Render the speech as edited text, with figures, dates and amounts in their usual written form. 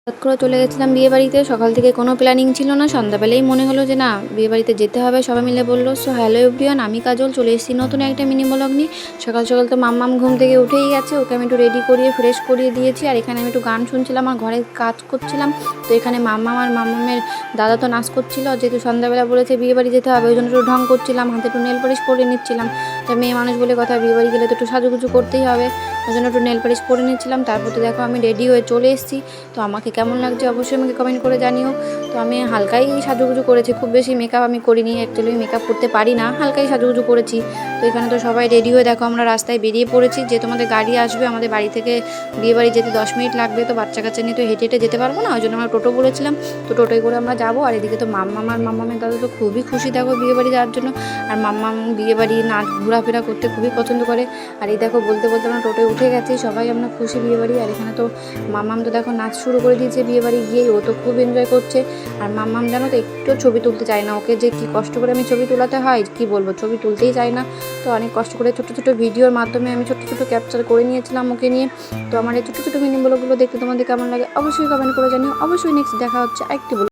হঠাৎ করে চলে গেছিলাম বিয়েবাড়িতে। সকাল থেকে কোনো প্ল্যানিং ছিল না। সন্ধ্যাবেলায় মনে হলো যে না, বিয়েবাড়িতে যেতে হবে। সবাই মিলে বলল। সো হ্যালো এভরিওয়ান, আমি কাজল চলে এসেছি নতুন একটা মিনি ব্লগ নিয়ে। সকাল সকাল তো মাম্মাম ঘুম থেকে উঠেই গেছে। ওকে আমি একটু রেডি করিয়ে ফ্রেশ করিয়ে দিয়েছি। আর এখানে আমি একটু গান শুনছিলাম আর ঘরে কাজ করছিলাম। তো এখানে মাম্মাম আর মাম্মামের দাদা তো নাচ করছিল। যেহেতু সন্ধ্যাবেলা বলেছে বিয়েবাড়ি যেতে হবে, ওই জন্য একটু ঢং করছিলাম, হাতে একটু নেল পালিশ পরে নিচ্ছিলাম। তো মেয়ে মানুষ বলে কথা, বিয়েবাড়ি গেলে তো একটু সাজুগুজু করতেই হবে। ওই জন্য একটু নেল পালিশ পরে নিচ্ছিলাম। তারপর তো দেখো আমি রেডি হয়ে চলে এসেছি। তো আমাকে কেমন লাগছে অবশ্যই আমাকে কমেন্ট করে জানিও। তো আমি হালকাই সাজুগুজু করেছি, খুব বেশি মেকআপ আমি করিনি। অ্যাকচুয়ালি মেকআপ করতে পারি না, হালকাই সাজুগুজু করেছি। তো এখানে তো সবাই রেডি হয়ে দেখো আমরা রাস্তায় বেরিয়ে পড়েছি। যে তোমাদের গাড়ি আসবে আমাদের বাড়ি থেকে বিয়েবাড়ি যেতে 10 মিনিট লাগবে। তো বাচ্চা কাচ্চা নিয়ে তো হেঁটে হেঁটে যেতে পারবো না, ওই জন্য আমরা টোটো বলেছিলাম। তো টোটোয় করে আমরা যাবো। আর এদিকে তো মাম্মাম আর মাম্মামের দাদা তো খুবই খুশি দেখো বিয়েবাড়ি যাওয়ার জন্য। আর মাম্মাম বিয়েবাড়ি নাচ ঘোরাফেরা করতে খুবই পছন্দ করে। আর এই দেখো বলতে বলতে আমরা টোটোয় উঠে গেছি, সবাই আমরা খুশি বিয়েবাড়ি। আর এখানে তো মাম্মাম তো দেখো নাচ শুরু করে দিয়েছে বিয়েবাড়ি গিয়েই, ও তো খুব এনজয় করছে। আর মাম্মাম জানো তো একটু ছবি তুলতে চায় না। ওকে যে কি কষ্ট করে আমি ছবি তোলাতে হয় কি বলবো, ছবি তুলতেই চায় না। তো অনেক কষ্ট করে ছোটো ছোটো ভিডিওর মাধ্যমে আমি ছোটো ছোটো ক্যাপচার করে নিয়েছিলাম ওকে নিয়ে। তো আমার এই ছোটো ছোটো মিনি ব্লগগুলো দেখতে তোমাদের কেমন লাগে অবশ্যই কমেন্ট করে জানিও। অবশ্যই নেক্সট দেখা হচ্ছে একটি